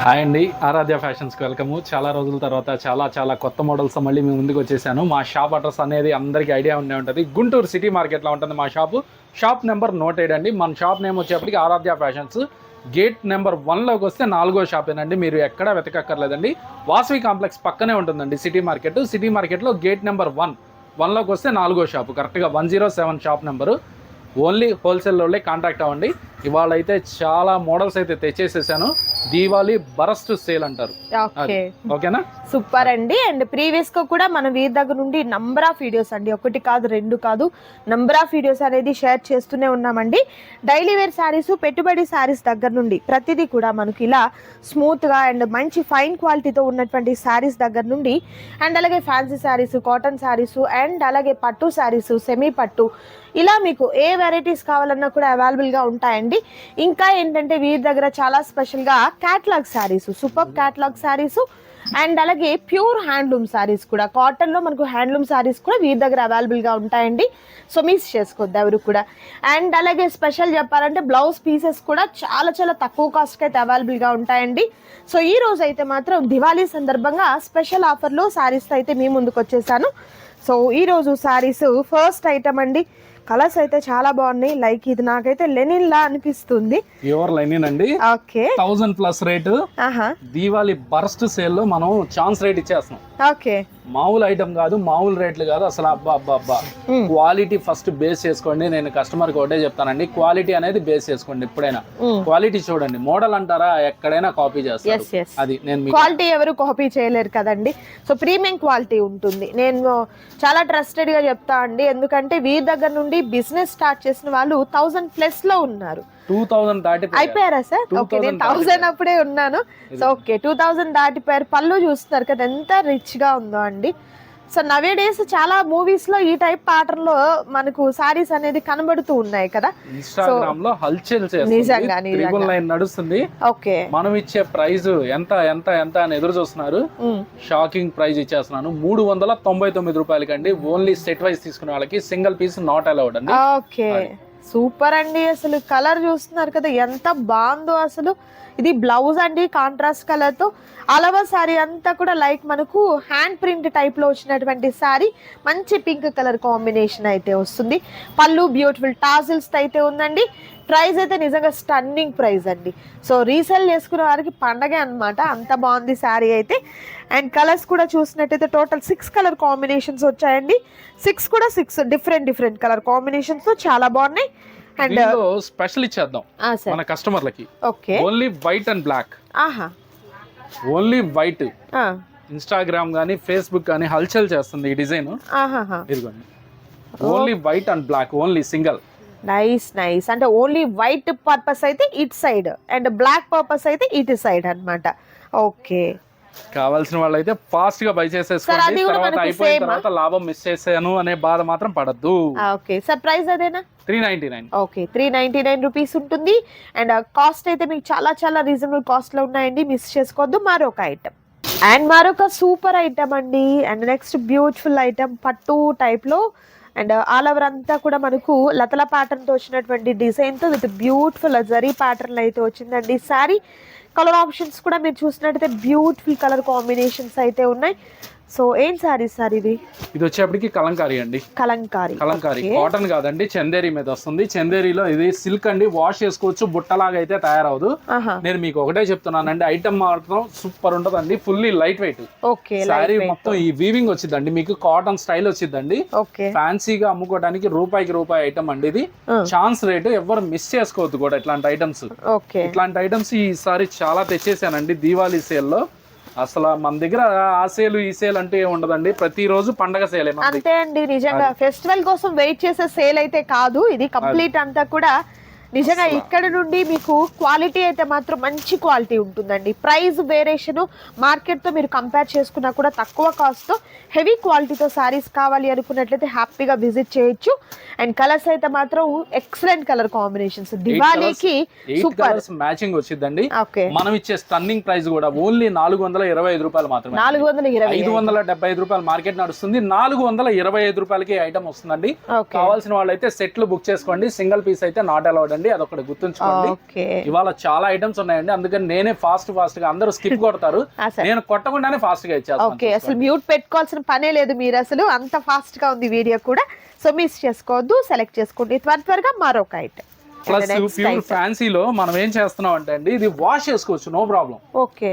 Hi అండి, ఆరాధ్య ఫ్యాషన్స్కి welcome. చాలా రోజుల తర్వాత చాలా కొత్త మోడల్స్ మళ్ళీ మీ ముందుకు వచ్చేసాను. మా షాప్ అడ్రస్ అనేది అందరికీ ఐడియా ఉండే ఉంటుంది. గుంటూరు సిటీ మార్కెట్లో ఉంటుంది మా షాప్ నెంబర్ 107 అండి. మన షాప్ నేమ్ వచ్చేప్పటికి ఆరాధ్య ఫ్యాషన్స్. గేట్ నెంబర్ 1లోకి వస్తే 4వ షాపేనండి. మీరు ఎక్కడా వెతకక్కర్లేదండి. వాసవి కాంప్లెక్స్ పక్కనే ఉంటుందండి సిటీ మార్కెట్లో గేట్ నెంబర్ 1లోకి వస్తే 4వ షాపు, కరెక్ట్గా 107 షాప్ నెంబరు. ఓన్లీ హోల్సేల్లో కాంటాక్ట్ అవ్వండి. ఇవాళ అయితే చాలా మోడల్స్ అయితే తెచ్చేసేసాను. దీవాలి బరస్ట్ సేల్ అంటారు. ఓకేనా, సూపర్ అండి. అండ్ ప్రీవియస్ గా కూడా మన వీరి దగ్గర నుండి నంబర్ ఆఫ్ వీడియోస్ అండి, 1 కాదు 2 కాదు, నంబర్ ఆఫ్ వీడియోస్ అనేది షేర్ చేస్తూనే ఉన్నామండి. డైలీ వేర్ శారీస్, పెట్టుబడి శారీస్ దగ్గర నుండి ప్రతిదీ కూడా మనకి ఇలా స్మూత్ గా అండ్ మంచి ఫైన్ క్వాలిటీతో ఉన్నటువంటి శారీస్ దగ్గర నుండి, అండ్ అలాగే fancy saris, cotton saris, and అలాగే పట్టు శారీస్, సెమీ పట్టు, ఇలా మీకు ఏ వెరైటీస్ కావాలన్నా కూడా అవైలబుల్ గా ఉంటాయండి. ఇంకా ఏంటంటే వీరి దగ్గర చాలా స్పెషల్ గా catalogue saris, super catalogue saris, and అలాగే ప్యూర్ హ్యాండ్లూమ్ శారీస్ కూడా, కాటన్ లో మనకు హ్యాండ్లూమ్ శారీస్ కూడా వీరి దగ్గర అవైలబుల్ గా ఉంటాయండి. సో మిస్ చేసుకోవద్దు ఎవరు కూడా. అండ్ అలాగే స్పెషల్ చెప్పాలంటే బ్లౌజ్ పీసెస్ కూడా చాలా తక్కువ కాస్ట్ అయితే అవైలబుల్ గా ఉంటాయండి. సో ఈ రోజు అయితే మాత్రం దివాళీ సందర్భంగా స్పెషల్ ఆఫర్ లో శారీస్ అయితే మీ ముందుకు వచ్చేసాను. సో ఈ రోజు శారీస్ ఫస్ట్ ఐటమ్ అండి. కలర్స్ అయితే చాలా బాగున్నాయి. లైక్ ఇది నాకైతే లెనిన్ లా అనిపిస్తుంది. ప్యూర్ లెనిన్ అండి. Okay, 1000+ rate. Diwali burst sale లో మనం ఛాన్స్ రేట్ ఇచ్చేస్తున్నాం. ఓకే, మామూలు ఐటమ్ కాదు, మామూలు రేట్లు కాదు అసలు. అబ్బా క్వాలిటీ ఫస్ట్ బేస్ చేసుకోండి. నేను కస్టమర్ కి ఒకటే చెప్తానండి, క్వాలిటీ అనేది బేస్ చేసుకోండి. ఎప్పుడైనా క్వాలిటీ చూడండి. మోడల్ అంటారా, ఎక్కడైనా కాపీ చేస్తారు. అది నేను క్వాలిటీ ఎవరు కాపీ చేయలేరు కదండి. సో ప్రీమియం క్వాలిటీ ఉంటుంది. నేను చాలా ట్రస్టెడ్ గా చెప్తా అండి, ఎందుకంటే వీరి దగ్గర నుండి బిజినెస్ స్టార్ట్ చేసిన వాళ్ళు 1000+ లో ఉన్నారు. 2000 దాటి అయిపోయారా సార్? ఓకే, నేను 1000 అప్పుడే ఉన్నాను. So okay, 2000 దాటిపోయారు. పళ్ళు చూస్తున్నారు కదా ఎంత రిచ్ గా ఉందో అండి. సో నవే డేస్ చాలా మూవీస్ లో ఈ టైప్ ప్యాటర్న్ లో మనకు సారీస్ అనేది కనబడుతూ ఉన్నాయి కదా. ఇన్‌స్టాగ్రామ్ లో హల్చల్ చేస్తుంది, నిజంగా నడుస్తుంది. ఓకే, మనం ఇచ్చే ప్రైస్ ఎంత ఎంత ఎంత అని ఎదురు చూస్తున్నారు. షాకింగ్ ప్రైస్ ఇచ్చేస్తున్నాను 399 రూపాయలకండి. ఓన్లీ సెట్ వైజ్ తీసుకునే వాళ్ళకి, సింగిల్ పీస్ నాట్ అలౌడ్ అండి. ఓకే, సూపర్ అండి. అసలు కలర్ చూస్తున్నారు కదా ఎంత బాగుందో అసలు. ఇది బ్లౌజ్ అండి, కాంట్రాస్ట్ కలర్ తో. అలవా సారీ అంతా కూడా లైక్ మనకు హ్యాండ్ ప్రింట్ టైప్ లో వచ్చినటువంటి సారీ, మంచి పింక్ కలర్ కాంబినేషన్ అయితే వస్తుంది. పళ్ళు బ్యూటిఫుల్ టాజిల్స్ అయితే ఉందండి. ప్రైస్ అయితే నిజంగా స్టన్నింగ్ ప్రైస్ అండి. సో రీసేల్ చేసుకునే వారికి పండగే అనమాట, అంత బాగుంది శారీ అయితే. అండ్ కలర్స్ కూడా చూసినట్టయితే టోటల్ 6 కలర్ కాంబినేషన్స్ వచ్చాయండి. 6 కూడా 6 డిఫరెంట్ కలర్ కాంబినేషన్స్ తో చాలా బాగున్నాయి. అండ్ స్పెషల్ ఇచ్చేద్దాం మన కస్టమర్లకి. Okay, only white and black. ఆహా, ఓన్లీ వైట్. ఇన్‌స్టాగ్రామ్ గానీ ఫేస్బుక్ గానీ హల్చల్ చేస్తుంది ఈ డిజైన్. ఇదిగోండి, only white and black, only single. Nice. అంటే ఓన్లీ వైట్ పర్పస్ అయితే ఇటు సైడ్, అండ్ బ్లాక్ పర్పస్ అయితే ఇటు సైడ్ అన్నమాట. ఓకే, కావాల్సిన వాళ్ళు అయితే ఫాస్ట్ గా బై చేసేసుకోండి. తర్వాత అయిపోయిన తర్వాత లాభం మిస్ చేసాను అనే బాధ మాత్రం పడద్దు. ఓకే సార్, ప్రైస్ అదేనా? 399. ఓకే, 399 రూపీస్ ఉంటుంది. అండ్ కాస్ట్ అయితే మీకు చాలా రీజనబుల్ కాస్ట్ లో ఉన్నాయండి, మిస్ చేసుకోవద్దు. మరొక ఐటమ్, అండ్ మరొక సూపర్ ఐటమ్ అండి. అండ్ నెక్స్ట్ బ్యూటిఫుల్ ఐటమ్, పట్టు టైప్ లో, అండ్ ఆల్ ఓవర్ అంతా కూడా మనకు లతల ప్యాటర్న్ తో వచ్చినటువంటి డిజైన్ తో విత్ బ్యూటిఫుల్ జరీ ప్యాటర్న్ అయితే వచ్చిందండి సారీ. కలర్ ఆప్షన్స్ కూడా మీరు చూసినట్టయితే బ్యూటిఫుల్ కలర్ కాంబినేషన్స్ అయితే ఉన్నాయి. సో ఏం సారీ సార్ ఇది? ఇది వచ్చేప్పటికి కలంకారీ అండి. కలంకారీ కాటన్ కాదండి, చందేరి మీద వస్తుంది. చందేరిలో ఇది సిల్క్ అండి, వాష్ చేసుకోవచ్చు, బుట్టలాగా అయితే తయారవదు. నేను మీకు ఒకటే చెప్తున్నానండి, ఐటమ్ మాత్రం సూపర్ ఉంటదండి. ఫుల్లీ లైట్ వెయిట్ సారీ, మొత్తం ఈ వీవింగ్ వచ్చిందండి, మీకు కాటన్ స్టైల్ వచ్చిందండి. ఫ్యాన్సీగా అమ్ముకోవడానికి రూపాయికి రూపాయి ఐటమ్ అండి ఇది. ఛాన్స్ రేటు ఎవరు మిస్ చేసుకోవద్దు కూడా. ఇట్లాంటి ఐటమ్స్ ఈసారి చాలా తెచ్చేసానండి దీవాళీ సేల్ లో. అసలు మన దగ్గర ఆ సేల్ ఈ సేల్ అంటే ఉండదండి, ప్రతిరోజు పండగ సేల్ అంతే అండి. నిజంగా ఫెస్టివల్ కోసం వెయిట్ చేసే సేల్ అయితే కాదు ఇది. కంప్లీట్ అంతా కూడా నిజంగా ఇక్కడ నుండి మీకు క్వాలిటీ అయితే మాత్రం మంచి క్వాలిటీ ఉంటుందండి. ప్రైస్ వేరియేషన్ మార్కెట్ తో మీరు కంపేర్ చేసుకున్నా కూడా తక్కువ కాస్ట్ తో హెవీ క్వాలిటీతో సారీస్ కావాలి అనుకున్నట్లయితే హ్యాపీగా విజిట్ చేయొచ్చు. అండ్ కలర్స్ అయితే మాత్రం ఎక్సలెంట్ కలర్ కాంబినేషన్స్. దివాళీకి సూపర్ మ్యాచింగ్ వచ్చిందండి. మనం ఇచ్చే స్టన్నింగ్ ప్రైస్ కూడా ఓన్లీ 425 రూపాయలు మాత్రమే. 575 రూపాయలు మార్కెట్ నడుస్తుంది, 425 రూపాయలకి ఐటమ్ వస్తుందండి. కావాల్సిన వాళ్ళైతే సెట్లు బుక్ చేసుకోండి, సింగిల్ పీస్ అయితే నాట్ అలౌడ్ అండి. అండి, అదొకటి గుర్తుంచుకోండి. ఓకే, ఇవాళ చాలా ఐటమ్స్ ఉన్నాయండి, అందుకని నేనే ఫాస్ట్ గా అందరూ స్కిప్ కొడతారు, నేను కొట్టకుండానే ఫాస్ట్ గా ఇచ్చేస్తాను. ఓకే, అసలు మ్యూట్ పెట్టుకోవాల్సిన పనే లేదు మీరు, అసలు అంత ఫాస్ట్ గా ఉంది వీడియో కూడా. సో మిస్ చేసుకోవద్దు, సెలెక్ట్ చేసుకోండి త్వరగా మరొక ఐటమ్. ప్లస్ ప్యూర్ ఫ్యాన్సీలో మనం ఏం చేస్తున్నాం అంటే అండి, ఇది వాష్ చేసుకోవచ్చు, నో ప్రాబ్లం. ఓకే,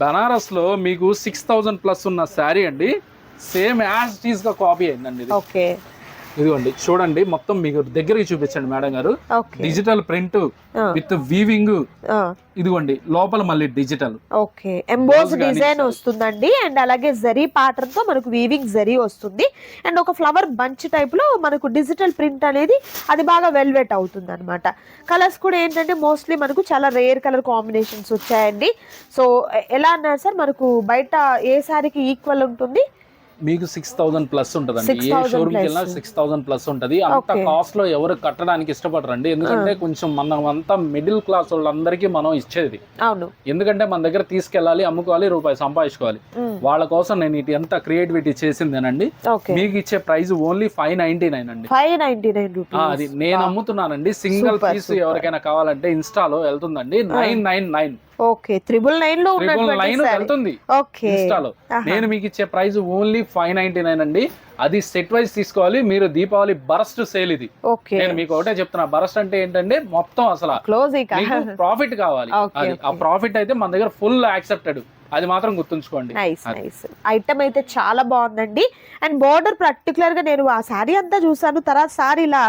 బనారస్ లో మీకు 6000 ప్లస్ ఉన్న శారీ అండి, సేమ్ యాజ్ ఇట్ ఈస్ గా కాపీ అయిందండి ఇది. ఓకే, ఇదిగోండి చూడండి, మొత్తం మీకు దగ్గరికి చూపించండి మేడం గారు. Okay, digital print with weaving, ఇదిగోండి లోపల మళ్ళీ డిజిటల్. ఓకే, ఎంబోస్ డిజైన్ వస్తుందండి, అండ్ అలాగే జరీ ప్యాటర్న్ తో మనకు వీవింగ్ జరీ వస్తుంది, అండ్ ఒక ఫ్లవర్ బంచ్ టైప్ లో మనకు డిజిటల్ ప్రింట్ అనేది అది బాగా వెల్వెట్ అవుతుంది అనమాట. కలర్స్ కూడా ఏంటంటే మోస్ట్లీ మనకు చాలా రేర్ కలర్ కాంబినేషన్స్ వచ్చాయండి. సో ఎలా అన్నారు సార్, మనకు బయట ఏ సారీకి ఈక్వల్ ఉంటుంది? మీకు 6000 ప్లస్ ఉంటదండి, ఏ షోరూమ్ కి వెళ్ళినా 6000 ప్లస్ ఉంటది. అంత కాస్ట్ లో ఎవరు కట్టడానికి ఇష్టపడరండి, ఎందుకంటే కొంచెం మనం అంతా మిడిల్ క్లాస్ వాళ్ళందరికీ మనం ఇచ్చేది. అవును, ఎందుకంటే మన దగ్గర తీసుకెళ్ళాలి, అమ్ముకోవాలి, రూపాయి సంపాదించుకోవాలి. వాళ్ళ కోసం నేను ఇటు ఎంత క్రియేటివిటీ చేసిందేనండి. మీకు ఇచ్చే ప్రైస్ ఓన్లీ 599 అండి, 599 రూపీస్. అది నేను అమ్ముతున్నానండి. సింగిల్ పీస్ ఎవరికైనా కావాలంటే ఇన్స్టాలో వెళ్తుందండి 999. ఓకే, 999 లో వెళ్తుంది ఇన్స్టాలో. నేను మీకు ఇచ్చే ప్రైస్ ఓన్లీ 599 అండి. అది సెట్ వైజ్ తీసుకోవాలి మీరు. దీపావళి బరస్ట్ సేల్ ఇది. నేను మీకు ఒకటే చెప్తున్నా, బరస్ట్ అంటే ఏంటంటే మొత్తం అసలు ప్రాఫిట్ కావాలి. అది ఆ ప్రాఫిట్ అయితే మన దగ్గర ఫుల్ యాక్సెప్టెడ్, అది మాత్రం గుర్తుంచుకోండి. ఐటమ్ అయితే చాలా బాగుందండి. అండ్ బోర్డర్ పర్టికులర్ గా నేను ఆ శారీ అంతా చూసాను, తర్వాత శారీ ఇలా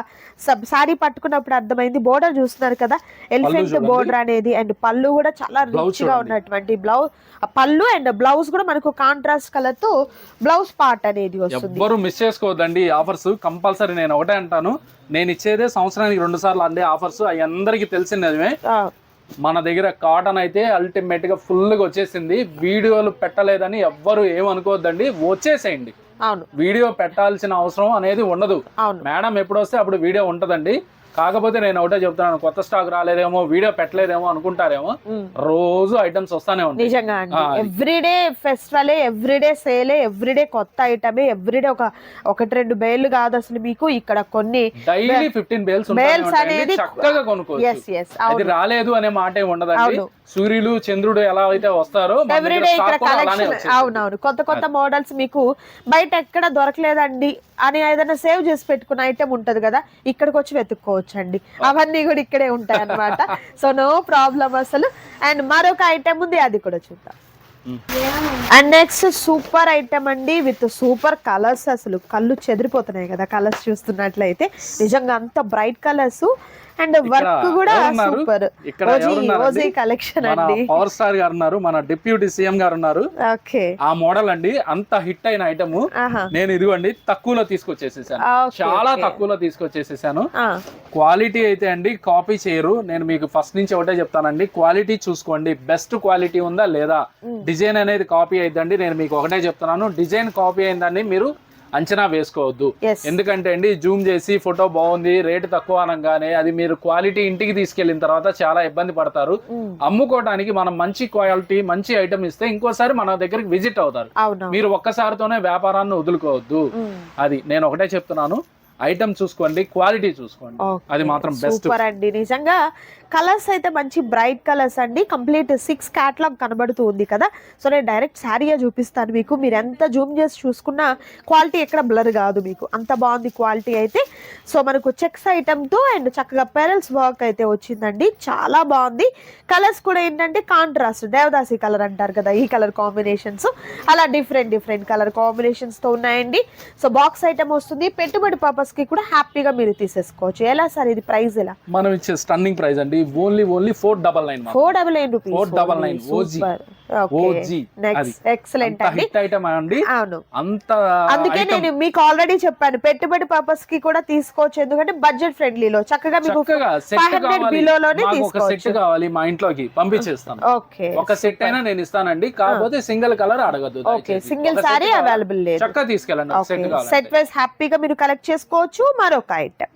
శారీ పట్టుకున్నప్పుడు అర్థమైంది. బోర్డర్ చూస్తున్నారు కదా, ఎలిఫెంట్ బోర్డర్ అనేది, అండ్ పళ్ళు కూడా చాలా రిచ్ గా ఉన్నటువంటి బ్లౌజ్, పళ్ళు అండ్ బ్లౌజ్ కూడా మనకు కాంట్రాస్ట్ కలర్ తో బ్లౌజ్ పార్ట్ అనేది వస్తుంది. ఎవ్వరు మిస్ చేసుకోవద్దండి ఆఫర్స్. కంపల్సరీ నేను ఒకటే అంటాను, నేను ఇచ్చేదే సంవత్సరానికి 2 సార్లు అండి ఆఫర్స్. అవి అందరికి తెలిసినదే. మన దగ్గర కాటన్ అయితే అల్టిమేట్ గా ఫుల్ గా వచ్చేసింది. వీడియోలు పెట్టలేదని ఎవ్వరు ఏమనుకోవద్దండి, వచ్చేసేయండి. వీడియో పెట్టాల్సిన అవసరం అనేది ఉండదు. మేడం ఎప్పుడు వస్తే అప్పుడు వీడియో ఉంటదండి. కాకపోతే నేను ఒకటే చెప్తున్నాను, కొత్త స్టాక్ రాలేదేమో, వీడియో పెట్టలేదేమో అనుకుంటారేమో, రోజు ఐటమ్స్ వస్తానే ఉంటాయి. నిజంగా everyday festival, everyday sale, everyday కొత్త ఐటమే, ఎవ్రీడే ఒకటి 2 బేళ్లు కాదు అసలు మీకు ఇక్కడ కొన్ని డైలీ 15 బేల్స్ అనేది చక్కగా కొనుక్కోవచ్చు. అది రాలేదు అనే మాట ఉండదండి. సూర్యులు చంద్రుడు ఎలా అయితే వస్తారో ఎవ్రీడే ఇక్కడ కలెక్షన్. అవునవును, కొత్త మోడల్స్ మీకు బయట ఎక్కడ దొరకలేదండి అని ఏదైనా సేవ్ చేసి పెట్టుకున్న ఐటమ్ ఉంటది కదా, ఇక్కడికి వచ్చి వెతుక్కోవచ్చు అండి. అవన్నీ కూడా ఇక్కడే ఉంటాయి అన్నమాట. సో నో ప్రాబ్లం అసలు. అండ్ మరొక ఐటమ్ ఉంది, అది కూడా చూద్దాం. అండ్ నెక్స్ట్ సూపర్ ఐటమ్ అండి, విత్ సూపర్ కలర్స్. అసలు కళ్ళు చెదిరిపోతున్నాయి కదా కలర్స్ చూస్తున్నట్లయితే, నిజంగా అంత బ్రైట్ కలర్స్ అండ్ వర్క్ కూడా సూపర్. ఓజీ కలెక్షన్ అండి. పవర్ స్టార్ గారు ఉన్నారు, మన డిప్యూటీ సీఎం గారు ఉన్నారు. ఆ మోడల్ అండి, అంత హిట్ అయిన ఐటమ్ నేను ఇదిగోండి తక్కువలో తీసుకొచ్చేసేసాను, చాలా తక్కువలో తీసుకొచ్చేసేసాను. క్వాలిటీ అయితే అండి కాపీ చేయరు. నేను మీకు ఫస్ట్ నుంచి ఒకటే చెప్తానండి, క్వాలిటీ చూసుకోండి, బెస్ట్ క్వాలిటీ ఉందా లేదా. డిజైన్ అనేది కాపీ అయిద్దండి. నేను మీకు ఒకటే చెప్తున్నాను, డిజైన్ కాపీ అయిందని మీరు అంచనా వేసుకోవద్దు. ఎందుకంటే అండి జూమ్ చేసి ఫోటో బాగుంది రేటు తక్కువ అనగానే అది మీరు క్వాలిటీ ఇంటికి తీసుకెళ్లిన తర్వాత చాలా ఇబ్బంది పడతారు. అమ్ముకోవడానికి మనం మంచి క్వాలిటీ మంచి ఐటమ్ ఇస్తే ఇంకోసారి మన దగ్గరికి విజిట్ అవుతారు. మీరు ఒక్కసారితోనే వ్యాపారాన్ని వదులుకోవద్దు. అది నేను ఒకటే చెప్తున్నాను, ఐటమ్ చూసుకోండి, క్వాలిటీ చూసుకోండి, అది మాత్రం బెస్ట్. సూపర్ అండి. నిజంగా కలర్స్ అయితే మంచి బ్రైట్ కలర్స్ అండి. కంప్లీట్ 6 క్యాటలాగ్ కనబడుతూ ఉంది కదా. సో నేను డైరెక్ట్ శారీగా చూపిస్తాను మీకు. మీరు ఎంత జూమ్ చేసి చూసుకున్నా క్వాలిటీ ఎక్కడ బ్లర్ కాదు, మీకు అంత బాగుంది క్వాలిటీ అయితే. సో మనకు చెక్స్ ఐటమ్తో అండ్ చక్కగా పెరల్స్ వర్క్ అయితే వచ్చిందండి, చాలా బాగుంది. కలర్స్ కూడా ఏంటంటే కాంట్రాస్ట్, దేవదాసి కలర్ అంటారు కదా, ఈ కలర్ కాంబినేషన్స్ అలా డిఫరెంట్ కలర్ కాంబినేషన్స్తో ఉన్నాయండి. సో బాక్స్ ఐటమ్ వస్తుంది, పెట్టుబడి పర్పస్ కి కూడా హ్యాపీగా మీరు తీసేసుకోవచ్చు. ఎలా సార్ ఇది ప్రైస్ ఎలా? మనం ఇచ్చే స్టన్నింగ్ ప్రైస్ అండి, ఓన్లీ 499 రూపీస్. 499 ఎక్సలెంట్ అండి. హిట్ ఐటమ్ అండి. అవును, అంత అందుకే నేను మీకు ఆల్రెడీ చెప్పాను, పెట్టుబడి పర్పస్ కి కూడా తీసుకోవచ్చు, ఎందుకంటే బడ్జెట్ ఫ్రెండ్లీలో చక్కగా మీకు 500 బిలోలోనే తీసుకోవచ్చు. సెట్ కావాలి మా ఇంట్లోకి పంపించేస్తాను. ఓకే, ఒక సెట్ అయినా నేను ఇస్తానండి, కాకపోతే సింగిల్ కలర్ అడగదు. ఓకే, సింగిల్ సారీ అవైలబుల్ లేదు, చక్కగా తీసుకెళ్ళండి. సెట్ వైస్ హ్యాపీగా మీరు కలెక్ట్ చేసుకోవచ్చు. మరొక ఐటమ్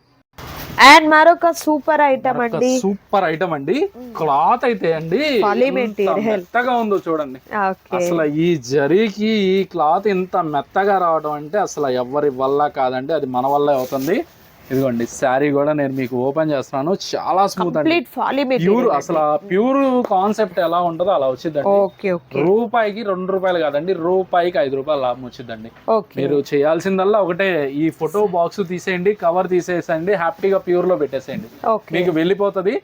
అండ్ మరొక సూపర్ ఐటమ్ అండి, సూపర్ ఐటమ్ అండి. క్లాత్ అయితే అండి మెత్తగా ఉందో చూడండి. అసలు ఈ జరీకి ఈ క్లాత్ ఇంత మెత్తగా రావడం అంటే అసలు ఎవరి వల్ల కాదండి, అది మన వల్ల అవుతుంది. ఇదిగోండి శారీ కూడా నేను మీకు ఓపెన్ చేస్తున్నాను, చాలా స్మూత్ అండి, కంప్లీట్ ఫాలీ ప్యూర్. మెటీరియల్. అసలు ప్యూర్ కాన్సెప్ట్ ఎలా ఉంటుందో అలా వచ్చిందండి. Okay okay. రూపాయికి 2 రూపాయలు కాదండి, రూపాయికి 5 రూపాయలు లాభం వచ్చిందండి. ఓకే. మీరు చేయాల్సిందల్లా ఒకటే, ఈ ఫోటో బాక్స్ తీసేయండి, కవర్ తీసేసండి, హ్యాపీగా ప్యూర్ లో పెట్టేసేయండి, ఓకే. మీకు వెళ్ళిపోతుంది.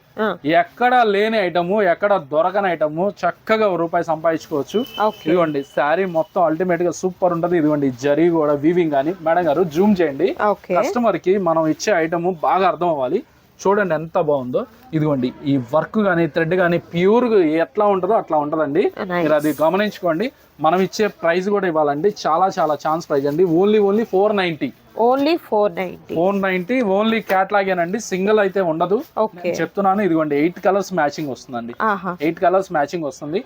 ఎక్కడ లేని ఐటమ్, ఎక్కడ దొరకని ఐటమ్, చక్కగా రూపాయి సంపాదించుకోవచ్చు. ఓకే. ఇదిగోండి శారీ మొత్తం అల్టిమేట్ గా సూపర్ ఉంటది. ఇదిగోండి జరీ కూడా వీవింగ్ అని. మేడం గారు జూమ్ చేయండి, ఓకే. కస్టమర్ కి మనం ఇచ్చే ఐటమ్ బాగా అర్థం అవ్వాలి. చూడండి ఎంత బాగుందో. ఇదిగోండి ఈ వర్క్ కానీ థ్రెడ్ కానీ ప్యూర్ ఎట్లా ఉంటుందో అట్లా ఉంటదండి. మీరు అది గమనించుకోండి. మనం ఇచ్చే ప్రైస్ కూడా ఇవ్వాలండి, చాలా చాలా ఛాన్స్ ప్రైస్ అండి. ఓన్లీ 490. ఓన్లీ 490. ఓన్లీ క్యాట్లాగేనండి, సింగిల్ అయితే ఉండదు. ఓకే. చెప్తున్నాను. ఇదిగోండి 8 కలర్స్ మ్యాచింగ్ వస్తుందండి. 8 కలర్స్ మ్యాచింగ్ వస్తుంది.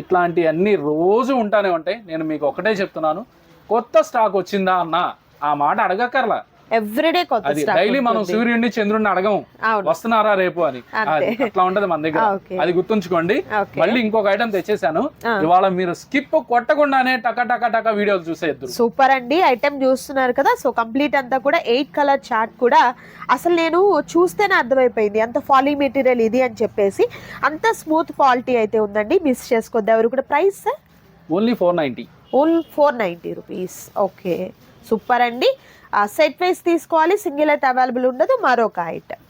ఇట్లాంటి అన్ని రోజు ఉంటానే ఉంటాయి. నేను మీకు ఒకటే చెప్తున్నాను, కొత్త స్టాక్ వచ్చిందా అన్న ఆ మాట అడగక్కర్లా. ఎవ్రీడే కొత్త అది స్టాక్. డైలీ మనం సూర్యుడిని చంద్రుడిని అడగము, అవును. వస్తున్నారా రేపు అని. అట్లా ఉంటది మన దగ్గర, అది గుర్తుంచుకోండి. ఓకే. మళ్ళీ ఇంకొక ఐటమ్ తెచ్చేసాను ఇవాళ, మీరు స్కిప్ కొట్టకుండానే టక టక టక వీడియోలు చూసేద్దు. సూపర్ అండి. ఐటమ్ చూస్తున్నారు కదా, సో కంప్లీట్ అంతా కూడా 8 కలర్ చార్ట్ కూడా అసలు నేను చూస్తేనే అర్థమైపోయింది అంత ఫాలీ మెటీరియల్ ఇది అని చెప్పేసి. అంత స్మూత్ క్వాలిటీ అయితే ఉందండి, మిస్ చేసుకోవద్దు ఎవరు కూడా. Price only 490. Only 490 rupees. Okay super అండి. సెట్ వైస్ తీసుకోవాలి, సింగిల్ అయితే అవైలబుల్ ఉండదు. మరొక ఐటమ్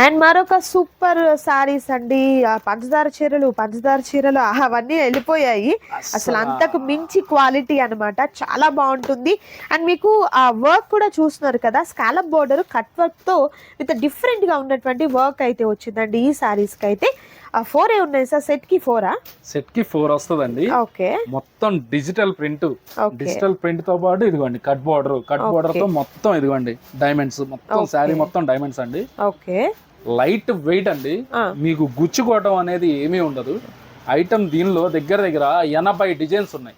అండ్ మరొక సూపర్ సారీస్ అండి. పంచదార చీరలు అవన్నీ వెళ్ళిపోయాయి. అసలు అంతకు మించి క్వాలిటీ అన్నమాట, చాలా బాగుంటుంది. అండ్ మీకు ఆ వర్క్ కూడా చూస్తున్నారు కదా, స్కాలప్ బోర్డర్ కట్ వర్క్ తో విత్ డిఫరెంట్ గా ఉన్నటువంటి వర్క్ అయితే వచ్చిందండి ఈ సారీస్ కి అయితే. 4 ఉన్నాయి సార్, సెట్ కి 4? సెట్ కి 4 వస్తుందండి. ఓకే. మొత్తం డిజిటల్ ప్రింట్, డిజిటల్ ప్రింట్ తో పాటు ఇదిగోండి కట్ బోర్డర్ తో మొత్తం ఇదిగోండి డైమండ్స్, మొత్తం శారీ మొత్తం డైమండ్స్ అండి. ఓకే. లైట్ వెయిట్ అండి, మీకు గుచ్చుకోవటం అనేది ఏమీ ఉండదు. ఐటమ్ దీనిలో దగ్గర 80 డిజైన్స్ ఉన్నాయి.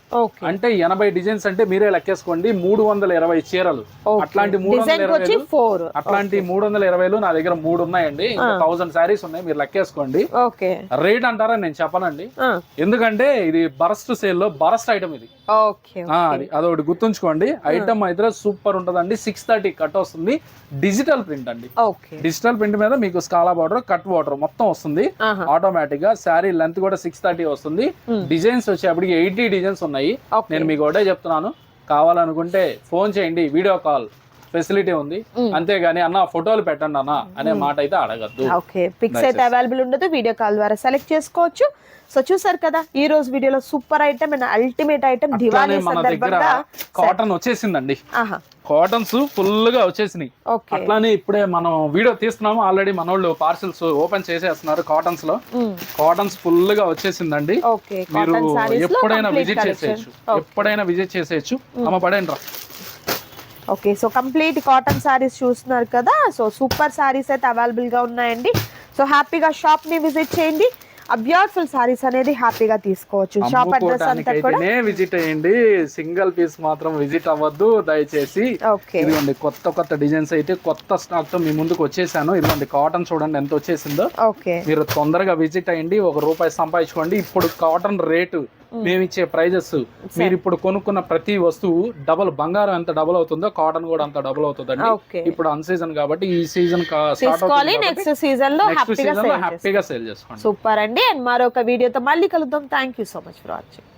అంటే 80 డిజైన్స్ అంటే మీరే లెక్కేసుకోండి, 320 చీరలు. అట్లాంటి 320 నా దగ్గర 3 ఉన్నాయండి. 1000 శారీస్ ఉన్నాయి, మీరు లెక్కేసుకోండి. రేట్ అంటారా నేను చెప్పనండి, ఎందుకంటే ఇది బరస్ట్ సేల్ లో బరస్ట్ ఐటమ్ ఇది. అదొకటి గుర్తుంచుకోండి. ఐటమ్ అయితే సూపర్ ఉంటదండి. 630 కట్ వస్తుంది. డిజిటల్ ప్రింట్ అండి, డిజిటల్ ప్రింట్ మీద మీకు స్కాలా బార్డర్, కట్ బార్డర్ మొత్తం వస్తుంది ఆటోమేటిక్ గా. శారీ లెంత్ కూడా 630 వస్తుంది. డిజైన్స్ వచ్చేప్పటికి 80 డిజైన్స్ ఉన్నాయి. నేను మీకు ఒకటే చెప్తున్నాను, కావాలనుకుంటే ఫోన్ చేయండి, వీడియో కాల్ ఫెసిలిటీ ఉంది. అంతేగాని అన్న ఫోటోలు పెట్టండి అన్న అనే మాట అయితే అడగద్దు. పిక్స్ అయితే అవైలబుల్ ఉండదు, వీడియో కాల్ ద్వారా సెలెక్ట్ చేసుకోవచ్చు. సో చూసారు కదా ఈ రోజు వీడియోలో super item and ultimate item Diwali సందర్భంగా కాటన్ వచ్చేసిందండి. కాటన్స్ ఫుల్ గా వచ్చేసినాయి. అట్లానే ఇప్పుడే మనం వీడియో తీస్తున్నాము, ఆల్రెడీ మన వాళ్ళు పార్సల్స్ ఓపెన్ చేసేస్తున్నారు. కాటన్స్ లో కాటన్స్ ఫుల్ గా వచ్చేసిందండి. మీరు ఎప్పుడైనా విజిట్ చేసేయచ్చు. అమ్మ పడేయండి రా. Okay, so complete cotton saris చూస్తున్నారు కదా. సో సూపర్ సారీస్ అయితే అవైలబుల్ గా ఉన్నాయండి. సో హ్యాపీగా షాప్ ని విజిట్ చేయండి, ఆ బ్యూటిఫుల్ సారీస్ అనేది హ్యాపీగా తీసుకోవచ్చు. షాప్ అడ్రస్ అంతా కూడా విజిట్ అయ్యండి, సింగిల్ పీస్ మాత్రం విజిట్ అవ్వద్దు దయచేసి. ఇదిగోండి కొత్త డిజైన్స్ అయితే కొత్త స్టాక్ తో మీ ముందుకు వచ్చేసాను. ఇదిగోండి కాటన్ చూడండి ఎంత వచ్చేసిందో. మీరు తొందరగా విజిట్ అయ్యండి, ₹1 సంపాదించుకోండి. ఇప్పుడు కాటన్ రేటు మేము ఇచ్చే ప్రైజెస్, మీరు ఇప్పుడు కొనుక్కున్న ప్రతి వస్తువు డబుల్, బంగారం ఎంత డబుల్ అవుతుందో కాటన్ కూడా అంత డబుల్ అవుతుందండి. ఇప్పుడు అన్ సీజన్ కాబట్టి ఈ సీజన్ నెక్స్ట్ సీజన్ లో హ్యాపీగా సేల్ చేసుకోండి. సూపర్ అండి. అండ్ మరొక వీడియోతో మళ్ళీ కలుద్దాం. Thank you so much for watching.